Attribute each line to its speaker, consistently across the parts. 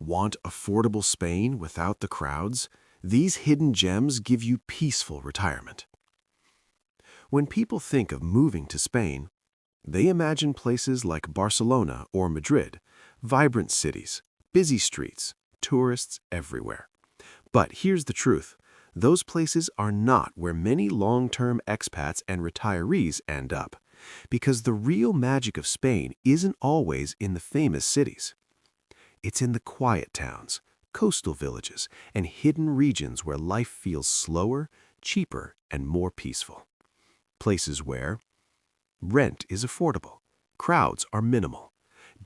Speaker 1: Want affordable Spain without the crowds? These hidden gems give you peaceful retirement. When people think of moving to Spain, they imagine places like Barcelona or Madrid, vibrant cities, busy streets, tourists everywhere. But here's the truth. Those places are not where many long-term expats and retirees end up, because the real magic of Spain isn't always in the famous cities. It's in the quiet towns, coastal villages, and hidden regions where life feels slower, cheaper, and more peaceful. Places where rent is affordable, crowds are minimal,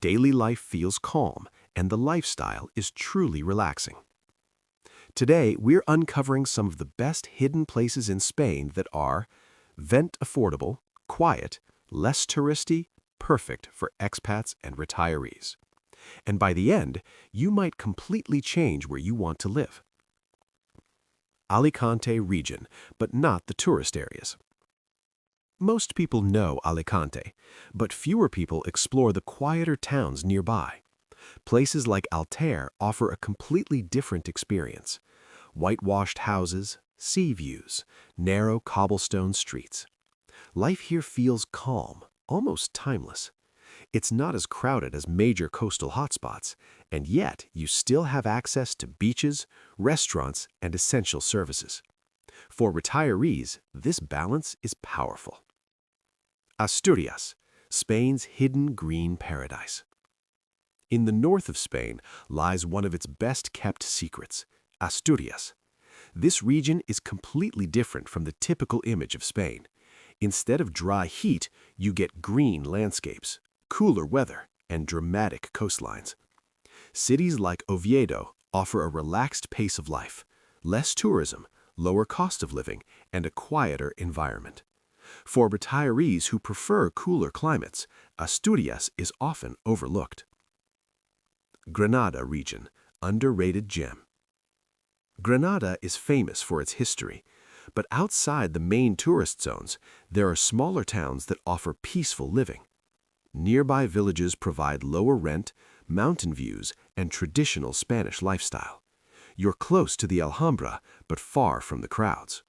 Speaker 1: daily life feels calm, and the lifestyle is truly relaxing. Today, we're uncovering some of the best hidden places in Spain that are rent affordable, quiet, less touristy, perfect for expats and retirees. And by the end, you might completely change where you want to live. Alicante region, but not the tourist areas. Most people know Alicante, but fewer people explore the quieter towns nearby. Places like Altea offer a completely different experience. Whitewashed houses, sea views, narrow cobblestone streets. Life here feels calm, almost timeless. It's not as crowded as major coastal hotspots, and yet you still have access to beaches, restaurants, and essential services. For retirees, this balance is powerful. Asturias, Spain's hidden green paradise. In the north of Spain lies one of its best-kept secrets, Asturias. This region is completely different from the typical image of Spain. Instead of dry heat, you get green landscapes, cooler weather, and dramatic coastlines. Cities like Oviedo offer a relaxed pace of life, less tourism, lower cost of living, and a quieter environment. For retirees who prefer cooler climates, Asturias is often overlooked. Granada region, underrated gem. Granada is famous for its history, but outside the main tourist zones, there are smaller towns that offer peaceful living. Nearby villages provide lower rent, mountain views, and traditional Spanish lifestyle. You're close to the Alhambra, but far from the crowds.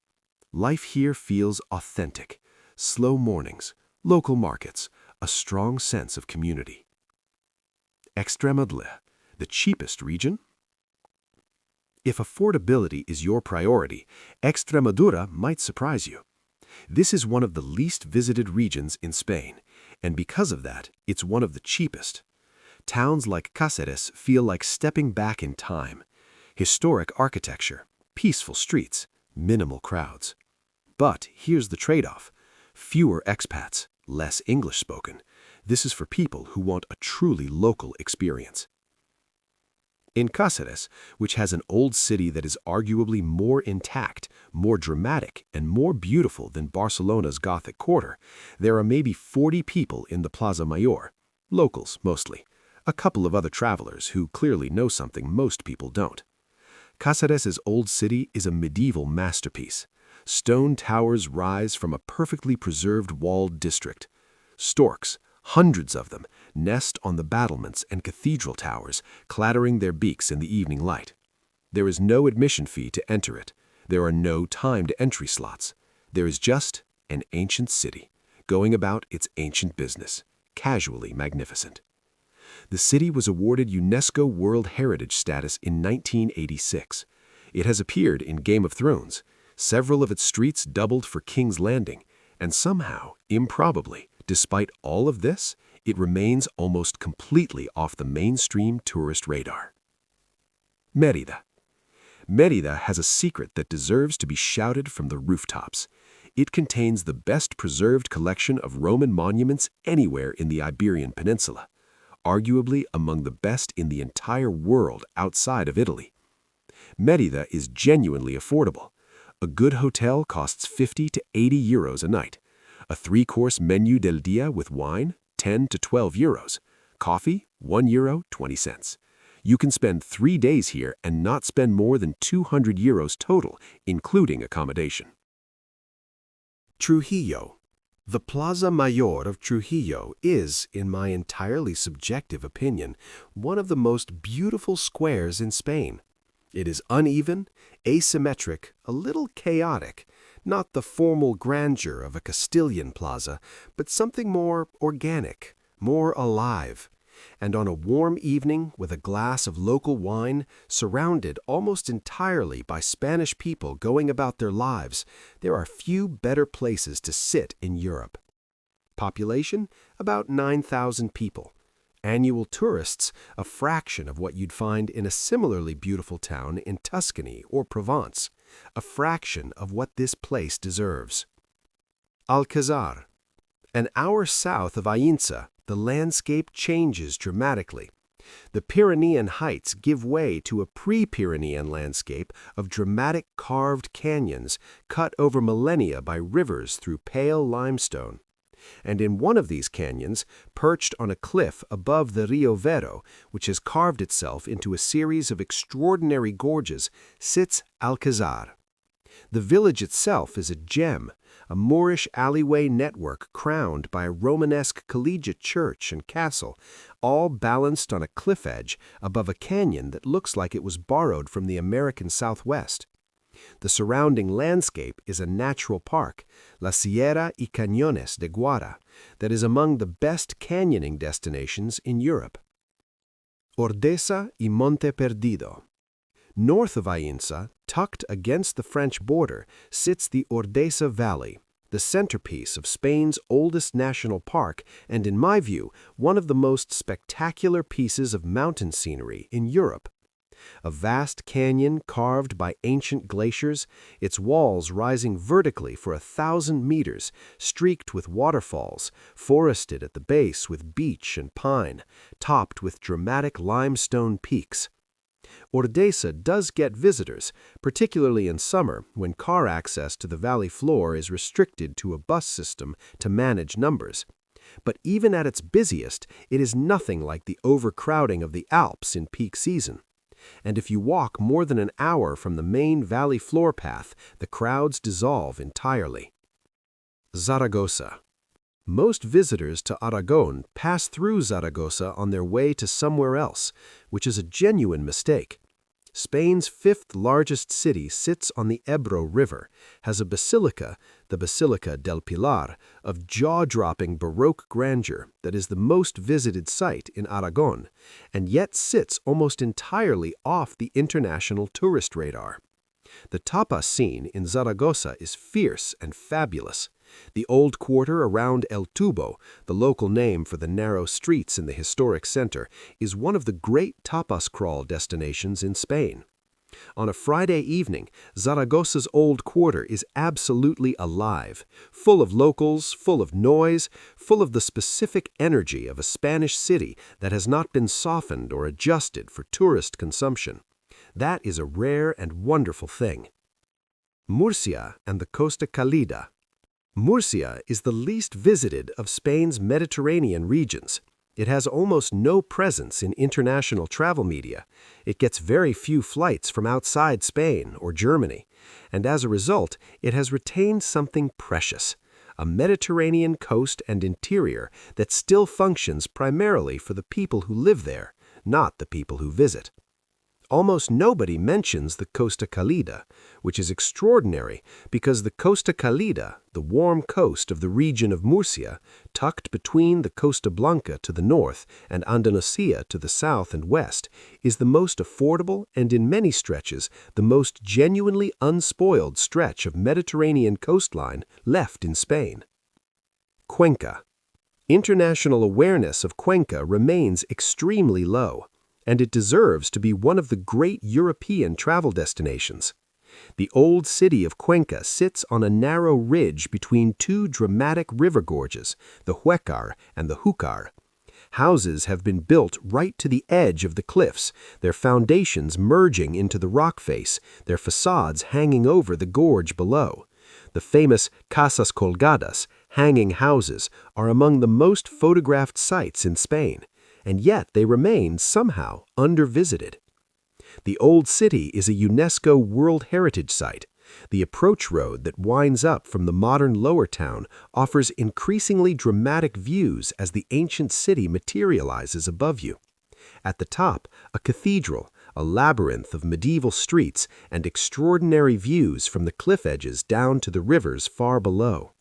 Speaker 1: Life here feels authentic. Slow mornings, local markets, a strong sense of community. Extremadura, the cheapest region? If affordability is your priority, Extremadura might surprise you. This is one of the least visited regions in Spain, and because of that, it's one of the cheapest. Towns like Cáceres feel like stepping back in time. Historic architecture, peaceful streets, minimal crowds. But here's the trade-off. Fewer expats, less English spoken. This is for people who want a truly local experience. In Cáceres, which has an old city that is arguably more intact, more dramatic, and more beautiful than Barcelona's Gothic quarter, there are maybe 40 people in the Plaza Mayor, locals mostly, a couple of other travelers who clearly know something most people don't. Cáceres' old city is a medieval masterpiece. Stone towers rise from a perfectly preserved walled district. Storks, hundreds of them, nest on the battlements and cathedral towers, clattering their beaks in the evening light. There is no admission fee to enter it. There are no timed entry slots. There is just an ancient city, going about its ancient business, casually magnificent. The city was awarded UNESCO World Heritage status in 1986. It has appeared in Game of Thrones. Several of its streets doubled for King's Landing, and somehow, improbably, despite all of this, it remains almost completely off the mainstream tourist radar. Mérida. Mérida has a secret that deserves to be shouted from the rooftops. It contains the best preserved collection of Roman monuments anywhere in the Iberian Peninsula, arguably among the best in the entire world outside of Italy. Mérida is genuinely affordable. A good hotel costs 50 to 80 euros a night. A 3-course menu del dia with wine, 10 to 12 euros. Coffee, 1 euro 20 cents. You can spend 3 days here and not spend more than 200 euros total, including accommodation. Trujillo, The Plaza Mayor of Trujillo is, in my entirely subjective opinion, one of the most beautiful squares in Spain. It is uneven, asymmetric, a little chaotic, not the formal grandeur of a Castilian plaza, but something more organic, more alive. And on a warm evening with a glass of local wine, surrounded almost entirely by Spanish people going about their lives, there are few better places to sit in Europe. Population, about 9,000 people. Annual tourists, a fraction of what you'd find in a similarly beautiful town in Tuscany or Provence, a fraction of what this place deserves. Alcázar. An hour south of Aínsa, the landscape changes dramatically. The Pyrenean heights give way to a pre-Pyrenean landscape of dramatic carved canyons cut over millennia by rivers through pale limestone. And in one of these canyons, perched on a cliff above the Rio Vero, which has carved itself into a series of extraordinary gorges, sits Alcázar. The village itself is a gem, a Moorish alleyway network crowned by a Romanesque collegiate church and castle, all balanced on a cliff edge above a canyon that looks like it was borrowed from the American Southwest. The surrounding landscape is a natural park, La Sierra y Cañones de Guara, that is among the best canyoning destinations in Europe. Ordesa y Monte Perdido. North of Aínsa, tucked against the French border, sits the Ordesa Valley, the centerpiece of Spain's oldest national park and, in my view, one of the most spectacular pieces of mountain scenery in Europe. A vast canyon carved by ancient glaciers, its walls rising vertically for 1,000 meters, streaked with waterfalls, forested at the base with beech and pine, topped with dramatic limestone peaks. Ordesa does get visitors, particularly in summer when car access to the valley floor is restricted to a bus system to manage numbers. But even at its busiest, it is nothing like the overcrowding of the Alps in peak season. And if you walk more than an hour from the main valley floor path, the crowds dissolve entirely. Zaragoza. Most visitors to Aragon pass through Zaragoza on their way to somewhere else, which is a genuine mistake. Spain's fifth largest city sits on the Ebro River, has a basilica, the Basilica del Pilar, of jaw-dropping Baroque grandeur that is the most visited site in Aragon, and yet sits almost entirely off the international tourist radar. The tapas scene in Zaragoza is fierce and fabulous. The old quarter around El Tubo, the local name for the narrow streets in the historic center, is one of the great tapas crawl destinations in Spain. On a Friday evening, Zaragoza's old quarter is absolutely alive, full of locals, full of noise, full of the specific energy of a Spanish city that has not been softened or adjusted for tourist consumption. That is a rare and wonderful thing. Murcia and the Costa Cálida. Murcia is the least visited of Spain's Mediterranean regions. It has almost no presence in international travel media. It gets very few flights from outside Spain or Germany, and as a result, it has retained something precious, a Mediterranean coast and interior that still functions primarily for the people who live there, not the people who visit. Almost nobody mentions the Costa Cálida, which is extraordinary because the Costa Cálida, the warm coast of the region of Murcia, tucked between the Costa Blanca to the north and Andalusia to the south and west, is the most affordable and in many stretches the most genuinely unspoiled stretch of Mediterranean coastline left in Spain. Cuenca. International awareness of Cuenca remains extremely low, and it deserves to be one of the great European travel destinations. The old city of Cuenca sits on a narrow ridge between two dramatic river gorges, the Huécar and the Júcar. Houses have been built right to the edge of the cliffs, their foundations merging into the rock face, their facades hanging over the gorge below. The famous Casas Colgadas, hanging houses, are among the most photographed sites in Spain, and yet they remain somehow undervisited. The Old City is a UNESCO World Heritage Site, The approach road that winds up from the modern lower town offers increasingly dramatic views as the ancient city materializes above you. At the top, a cathedral, a labyrinth of medieval streets, and extraordinary views from the cliff edges down to the rivers far below.